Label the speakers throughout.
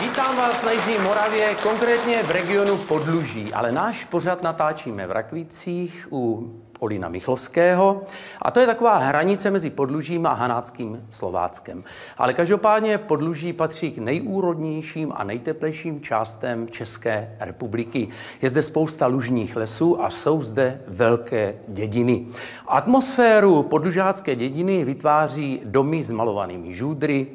Speaker 1: Vítám vás na Jižní Moravě, konkrétně v regionu Podluží, ale náš pořad natáčíme v Rakvicích u Olina Michlovského a to je taková hranice mezi Podlužím a Hanáckým Slováckem. Ale každopádně Podluží patří k nejúrodnějším a nejteplejším částem České republiky. Je zde spousta lužních lesů a jsou zde velké dědiny. Atmosféru podlužácké dědiny vytváří domy s malovanými žúdry,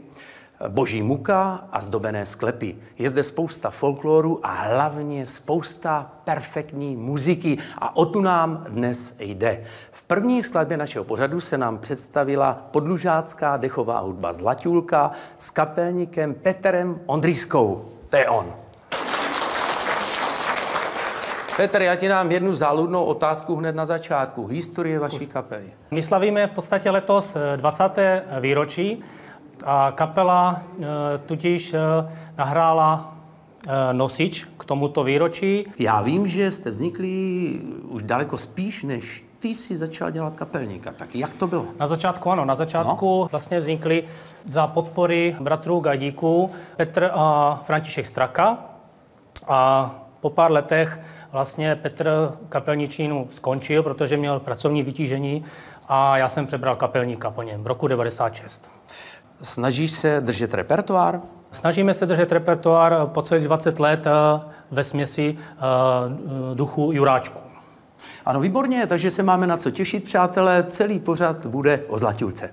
Speaker 1: boží muka a zdobené sklepy. Je zde spousta folkloru a hlavně spousta perfektní muziky a o tu nám dnes jde. V první skladbě našeho pořadu se nám představila podlužácká dechová hudba Zlatulka s kapelníkem Petrem Ondrýskou. To je on. Petr, já ti dám jednu záludnou otázku hned na začátku. Historie vaší kapely.
Speaker 2: My slavíme v podstatě letos 20. výročí. A kapela tudíž nahrála nosič k tomuto výročí.
Speaker 1: Já vím, že jste vznikli už daleko spíš, než ty jsi začal dělat kapelníka. Tak jak to bylo?
Speaker 2: Na začátku ano, vlastně vznikli za podpory bratrů Gajdíků Petr a František Straka. A po pár letech vlastně Petr kapelničinu skončil, protože měl pracovní vytížení a já jsem přebral kapelníka po něm v roku 96.
Speaker 1: Snažíš se držet repertoár?
Speaker 2: Snažíme se držet repertoár po celých 20 let ve směsi duchu Juráčku.
Speaker 1: Ano, výborně, takže se máme na co těšit, přátelé. Celý pořad bude o Zlatilce.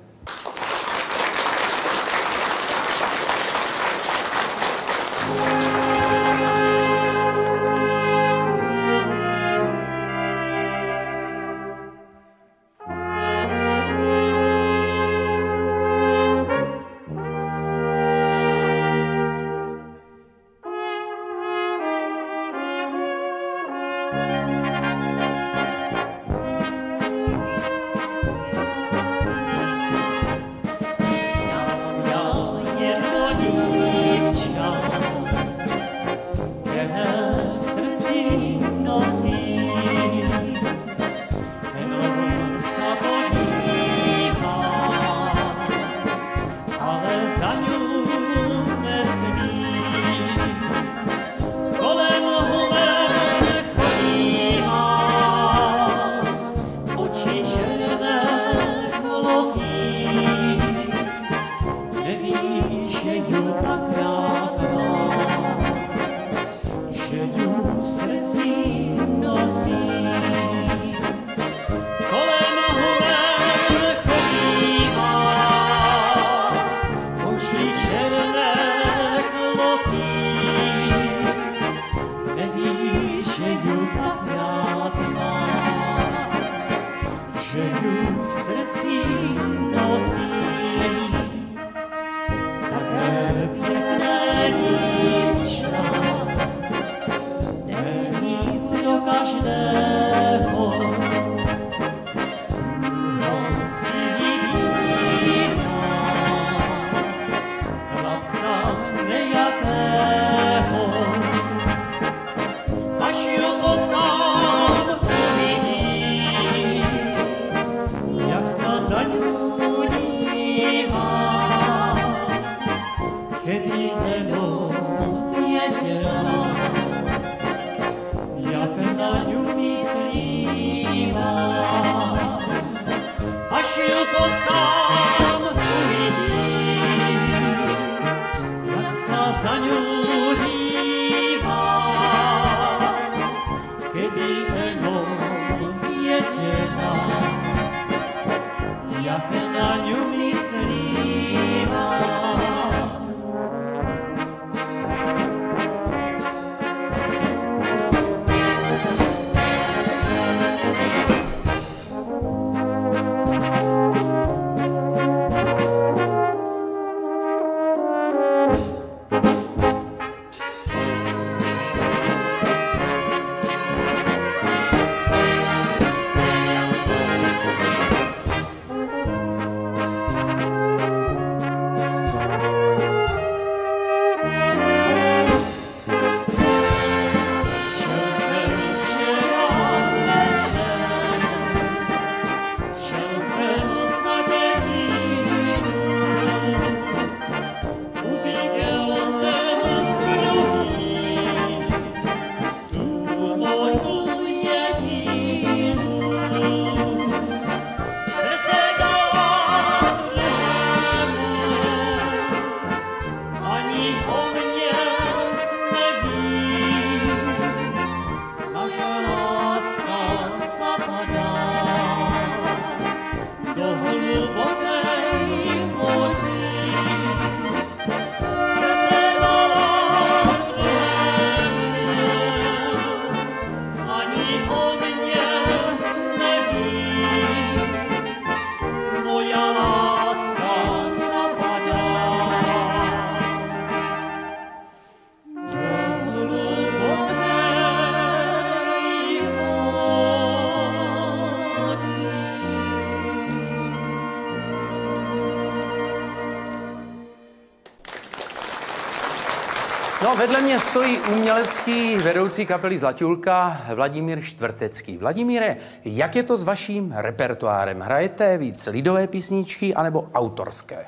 Speaker 1: No, vedle mě stojí umělecký vedoucí kapely Zlatulka Vladimír Štvrtecký. Vladimíre, jak je to s vaším repertoárem? Hrajete víc lidové písničky anebo autorské?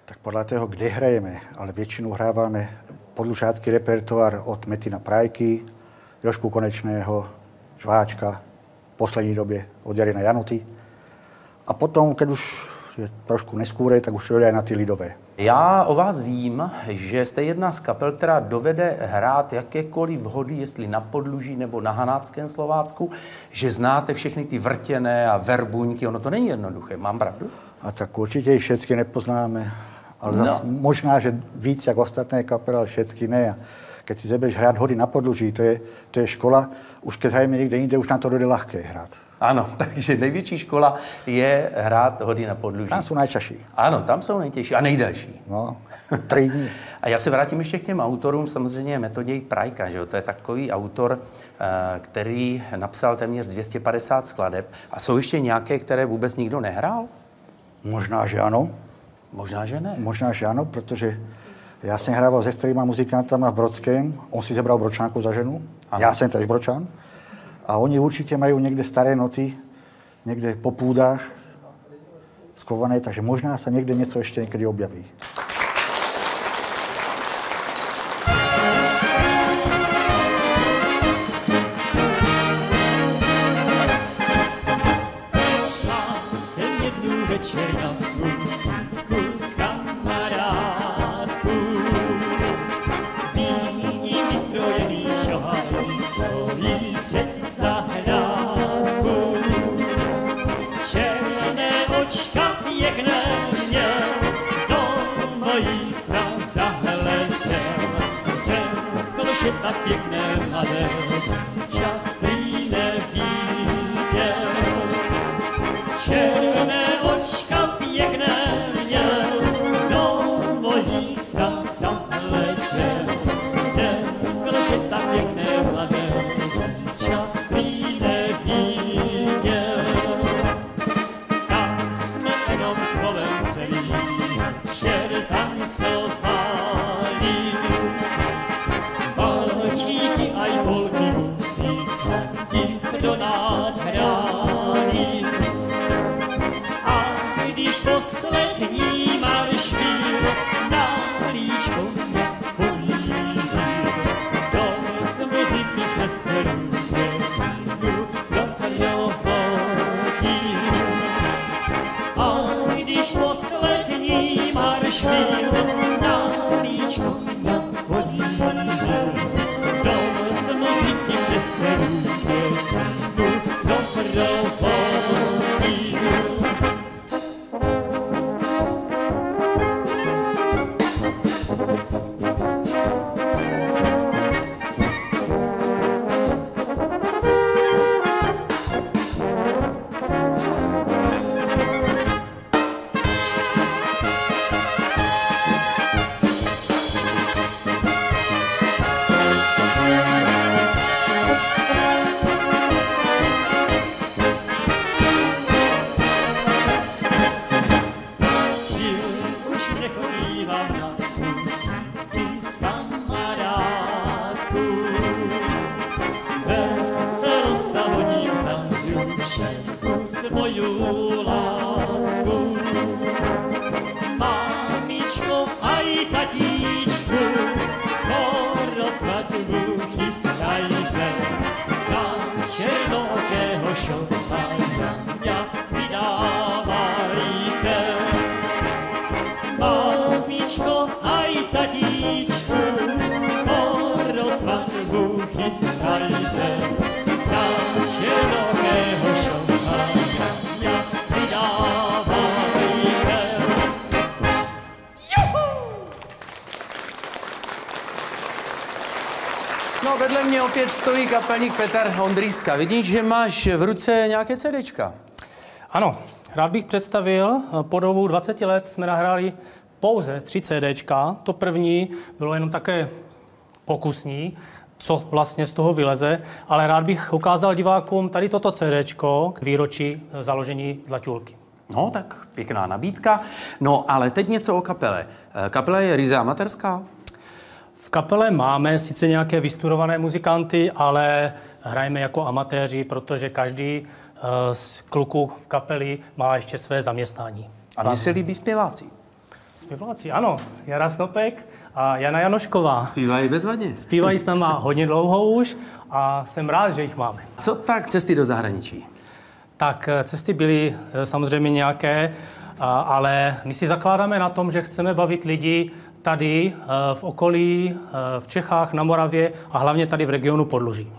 Speaker 3: Tak podle toho, kde hrajeme, ale většinou hráváme podlužácký repertoár od Metina Prajky, Jožku Konečného, Žváčka, v poslední době od Jarina Janoty. A potom, keď už je trošku neskůrej, tak už to jde na ty lidové.
Speaker 1: Já o vás vím, že jste jedna z kapel, která dovede hrát jakékoliv hody, jestli na Podluží nebo na Hanáckém Slovácku, že znáte všechny ty vrtěné a verbuňky. Ono to není jednoduché, mám pravdu?
Speaker 3: A tak určitě jich všechny nepoznáme, ale zase možná, že víc jak ostatné kapely, ale všechny ne. A keď si zebeš hrát hody na Podluží, to je škola, už keď hrajeme někde jinde, už nám to jde ľahké hrát.
Speaker 1: Ano, takže největší škola je hrát hody na Podluží.
Speaker 3: Tam jsou nejčaší.
Speaker 1: Ano, tam jsou nejtěžší a nejdelší.
Speaker 3: No, 3 dní.
Speaker 1: A já se vrátím ještě k těm autorům, samozřejmě Metoděj Prajka, že jo? To je takový autor, který napsal téměř 250 skladeb. A jsou ještě nějaké, které vůbec nikdo nehrál?
Speaker 3: Možná, že ano.
Speaker 1: Možná, že ne.
Speaker 3: Možná, že ano, protože já jsem hrával se starýma muzikantama v Brodském, on si zebral Bročánku za ženu, ano. Já jsem tež Bročan. A oni určitě mají někde staré noty, někde po půdách skované, takže možná se někde něco ještě někdy objaví.
Speaker 4: Šla jsem jednu večer na půsku s kamarádkou. Vidím vystrojený šalý stojí před zahrádkou. Černé očka pěkné měl, do mojí se zahleděl. Řekl, že tak pěkné mladé dívča prý neviděl. Černé očka pěkné měl, do mojí se zahleděl. Řekl, že tak pěkné mladé dívča prý neviděl. Tak jsme jenom spolem celý večer tancovali. Valčíky a i polky muzikanti pro nás hráli. A když poslední marš byl, na líčko mě políbil. Z muziky přes celou dětinu doprovodil. A když poslední marš byl, na líčko mě políbil. Z muziky přes celou dětinu doprovodil.
Speaker 1: No, vedle mě opět stojí kapelník Petr Ondrýska. Vidím, že máš v ruce nějaké CDčka.
Speaker 2: Ano, rád bych představil, po dobu 20 let jsme nahráli pouze 3 CDčka. To první bylo jenom také pokusní, co vlastně z toho vyleze, ale rád bych ukázal divákům tady toto CDčko k výročí založení Zlatulky.
Speaker 1: No, tak pěkná nabídka. No, ale teď něco o kapele. Kapela je ryze amatérská?
Speaker 2: V kapele máme sice nějaké vystudované muzikanty, ale hrajeme jako amatéři, protože každý z kluků v kapeli má ještě své zaměstnání.
Speaker 1: A mně se líbí zpěváci.
Speaker 2: Zpěváci, ano. Jara Snopek a Jana Janošková.
Speaker 1: Zpívají bezvadně.
Speaker 2: Zpívají s náma hodně dlouho už a jsem rád, že jich máme.
Speaker 1: Co tak cesty do zahraničí?
Speaker 2: Tak cesty byly samozřejmě nějaké, ale my si zakládáme na tom, že chceme bavit lidi tady v okolí, v Čechách, na Moravě a hlavně tady v regionu Podluží.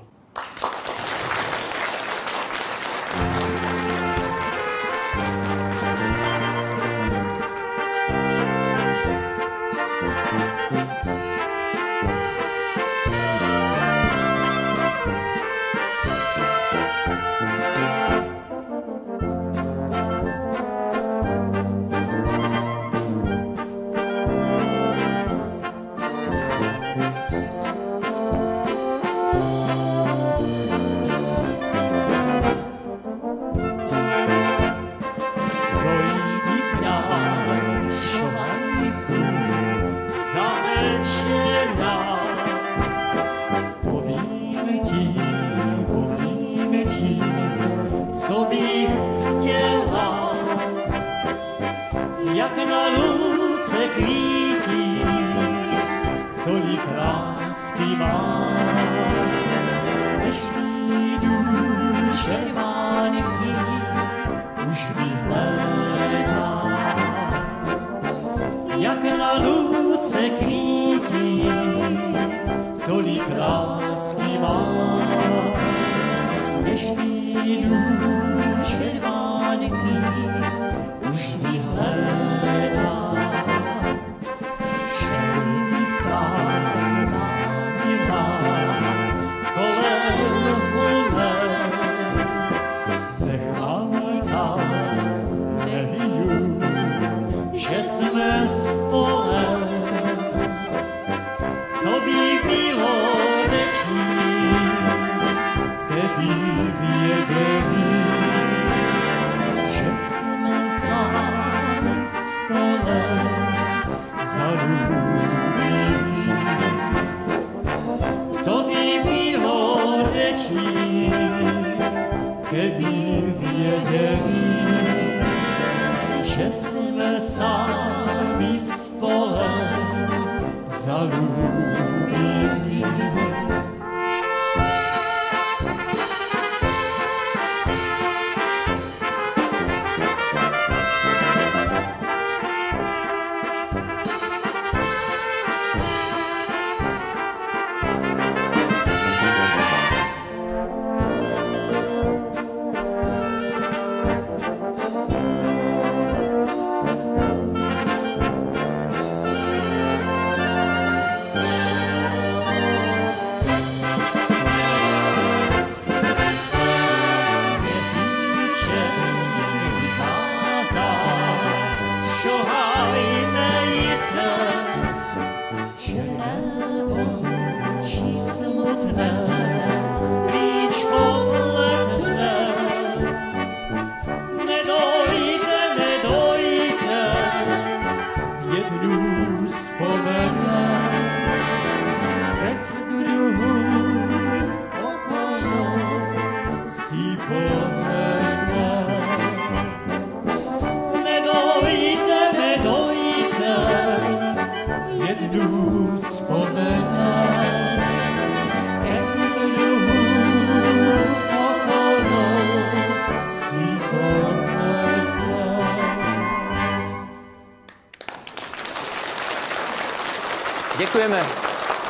Speaker 1: Děkujeme.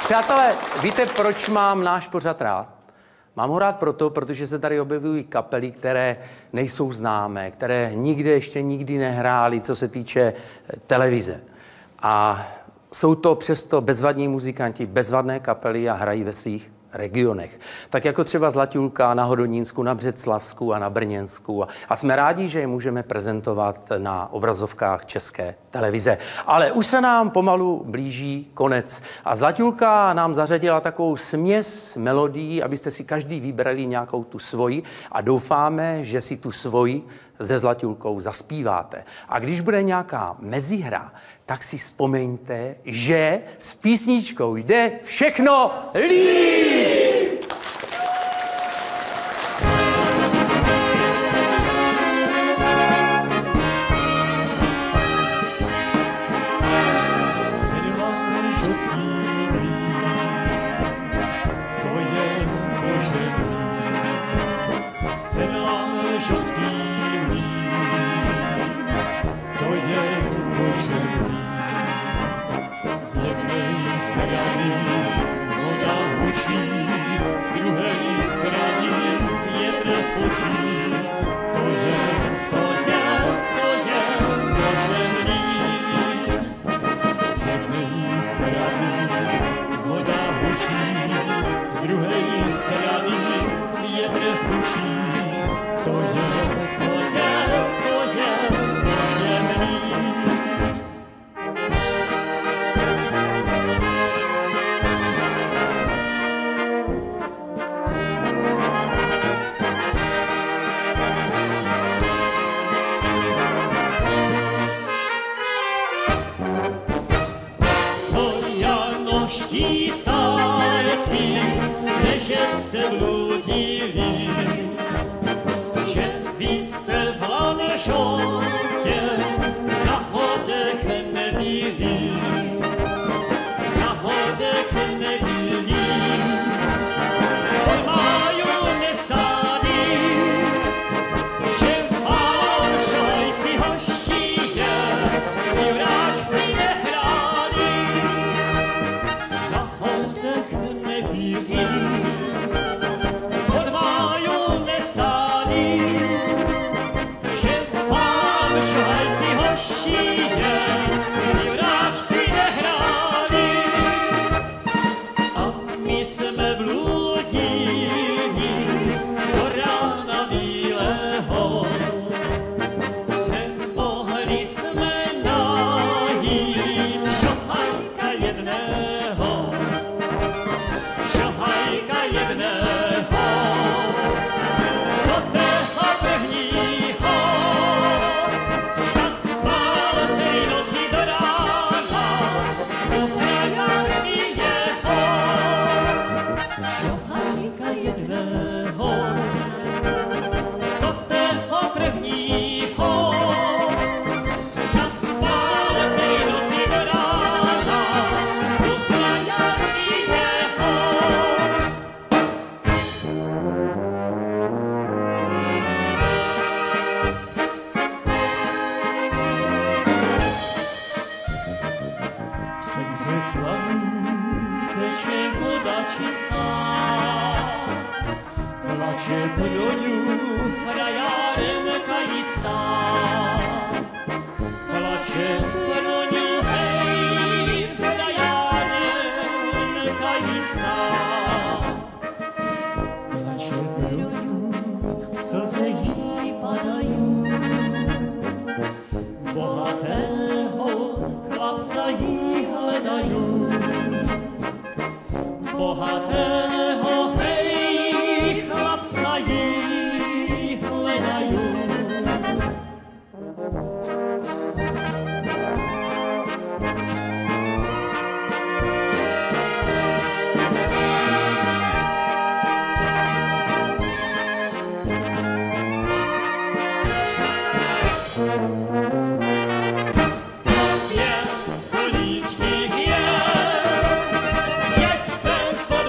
Speaker 1: Přátelé, víte, proč mám náš pořad rád? Mám ho rád proto, protože se tady objevují kapely, které nejsou známé, které nikdy nehrály, co se týče televize. A jsou to přesto bezvadní muzikanti, bezvadné kapely a hrají ve svých regionech. Tak jako třeba Zlatulka na Hodonínsku, na Břeclavsku a na Brněnsku. A jsme rádi, že je můžeme prezentovat na obrazovkách České televize. Ale už se nám pomalu blíží konec. A Zlatulka nám zařadila takovou směs melodií, abyste si každý vybrali nějakou tu svoji a doufáme, že si tu svoji se Zlatulkou zaspíváte. A když bude nějaká mezihra, tak si vzpomeňte, že s písničkou jde všechno líp!
Speaker 4: Jste bludili, že vy jste v Lanžotě na hodech nebyli, na hodech nebyli, pojmaju nestáli, že vám šajci hoštíje, juráčci nehráli, na hodech nebyli.
Speaker 5: Jedź ten pod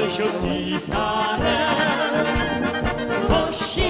Speaker 4: Lišovský stáne. Hoši